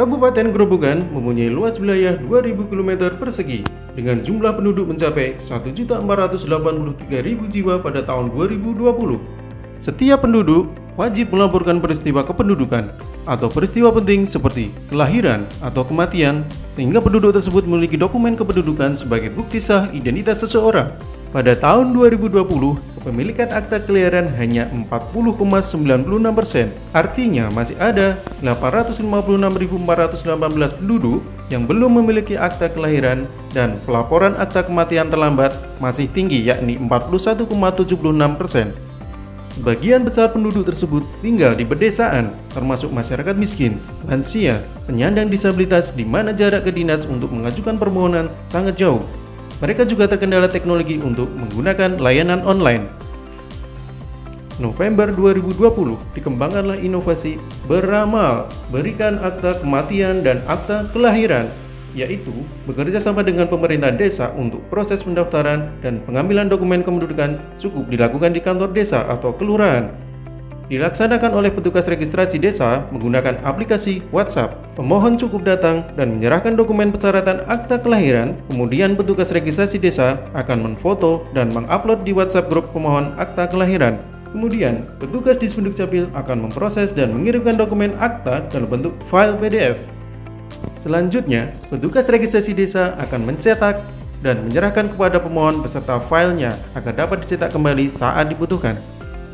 Kabupaten Grobogan mempunyai luas wilayah 2000 km persegi dengan jumlah penduduk mencapai 1.483.000 jiwa pada tahun 2020. Setiap penduduk wajib melaporkan peristiwa kependudukan atau peristiwa penting seperti kelahiran atau kematian, sehingga penduduk tersebut memiliki dokumen kependudukan sebagai bukti sah identitas seseorang. Pada tahun 2020, kepemilikan akta kelahiran hanya 40,96%. Artinya masih ada 856.418 penduduk yang belum memiliki akta kelahiran, dan pelaporan akta kematian terlambat masih tinggi, yakni 41,76%. Sebagian besar penduduk tersebut tinggal di pedesaan, termasuk masyarakat miskin, lansia, penyandang disabilitas, di mana jarak ke dinas untuk mengajukan permohonan sangat jauh. Mereka juga terkendala teknologi untuk menggunakan layanan online. November 2020 dikembangkanlah inovasi beramal berikan akta kematian dan akta kelahiran, yaitu bekerja sama dengan pemerintah desa untuk proses pendaftaran dan pengambilan dokumen kependudukan cukup dilakukan di kantor desa atau kelurahan. Dilaksanakan oleh petugas registrasi desa menggunakan aplikasi WhatsApp. Pemohon cukup datang dan menyerahkan dokumen persyaratan akta kelahiran, kemudian petugas registrasi desa akan memfoto dan mengupload di WhatsApp grup pemohon akta kelahiran. Kemudian, petugas Dispenduk Capil akan memproses dan mengirimkan dokumen akta dalam bentuk file PDF. Selanjutnya, petugas registrasi desa akan mencetak dan menyerahkan kepada pemohon beserta filenya agar dapat dicetak kembali saat dibutuhkan.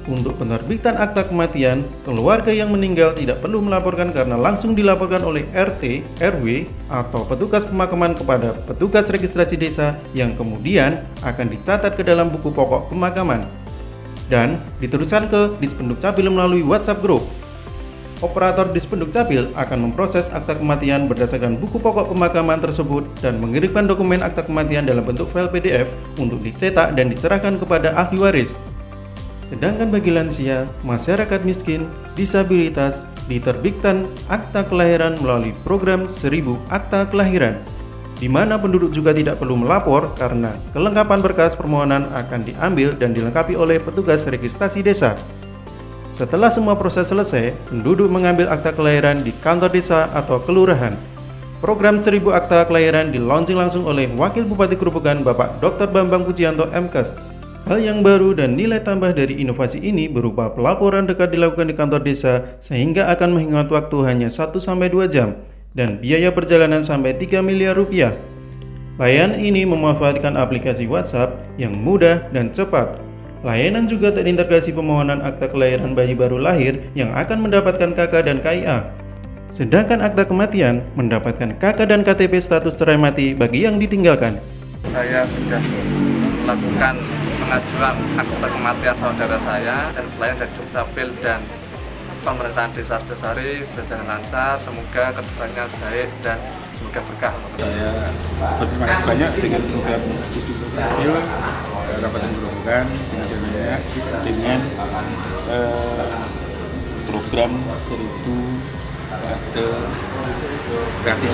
Untuk penerbitan akta kematian, keluarga yang meninggal tidak perlu melaporkan karena langsung dilaporkan oleh RT, RW, atau petugas pemakaman kepada petugas registrasi desa yang kemudian akan dicatat ke dalam buku pokok pemakaman dan diteruskan ke Dispenduk Capil melalui WhatsApp Group. Operator Dispenduk Capil akan memproses akta kematian berdasarkan buku pokok pemakaman tersebut dan mengirimkan dokumen akta kematian dalam bentuk file PDF untuk dicetak dan diserahkan kepada ahli waris. Sedangkan bagi lansia, masyarakat miskin, disabilitas, diterbitkan akta kelahiran melalui program 1000 akta kelahiran, di mana penduduk juga tidak perlu melapor karena kelengkapan berkas permohonan akan diambil dan dilengkapi oleh petugas registrasi desa. Setelah semua proses selesai, penduduk mengambil akta kelahiran di kantor desa atau kelurahan. Program 1000 akta kelahiran dilaunching langsung oleh Wakil Bupati Grobogan Bapak Dr. Bambang Pujianto MKes. Hal yang baru dan nilai tambah dari inovasi ini berupa pelaporan dekat dilakukan di kantor desa, sehingga akan menghemat waktu hanya 1-2 jam dan biaya perjalanan sampai 3 miliar rupiah. Layanan ini memanfaatkan aplikasi WhatsApp yang mudah dan cepat. Layanan juga terintegrasi pemohonan akta kelahiran bayi baru lahir yang akan mendapatkan KK dan KIA. Sedangkan akta kematian mendapatkan KK dan KTP status cerai mati bagi yang ditinggalkan. Saya sudah melakukan pengajuan akta kematian saudara saya dan pelayan dari Dukcapil dan pemerintahan Desa Arjosari berjalan lancar. Semoga kedepannya baik dan semoga berkah. Saya berterima kasih banyak dengan program Dukcapil Kabupaten Grobogan dengan program 1000 akte gratis.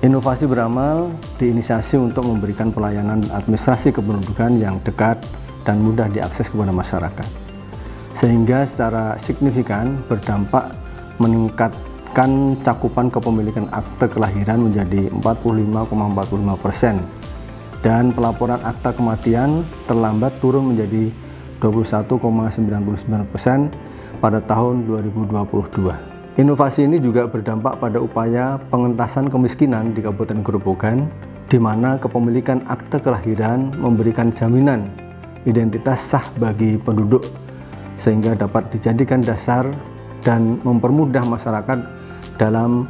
Inovasi beramal diinisiasi untuk memberikan pelayanan administrasi kependudukan yang dekat dan mudah diakses kepada masyarakat, sehingga secara signifikan berdampak meningkatkan cakupan kepemilikan akte kelahiran menjadi 45,45% dan pelaporan akta kematian terlambat turun menjadi 21,99% pada tahun 2022. Inovasi ini juga berdampak pada upaya pengentasan kemiskinan di Kabupaten Grobogan, di mana kepemilikan akte kelahiran memberikan jaminan identitas sah bagi penduduk, sehingga dapat dijadikan dasar dan mempermudah masyarakat dalam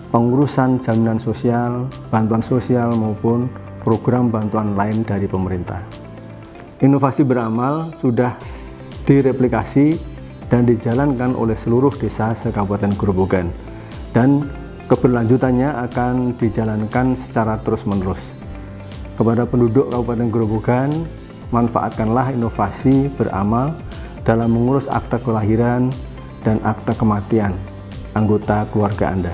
pengurusan jaminan sosial, bantuan sosial maupun program bantuan lain dari pemerintah. Inovasi beramal sudah direplikasi dan dijalankan oleh seluruh desa se-Kabupaten Grobogan, dan keberlanjutannya akan dijalankan secara terus-menerus. Kepada penduduk Kabupaten Grobogan, manfaatkanlah inovasi beramal dalam mengurus akta kelahiran dan akta kematian anggota keluarga Anda.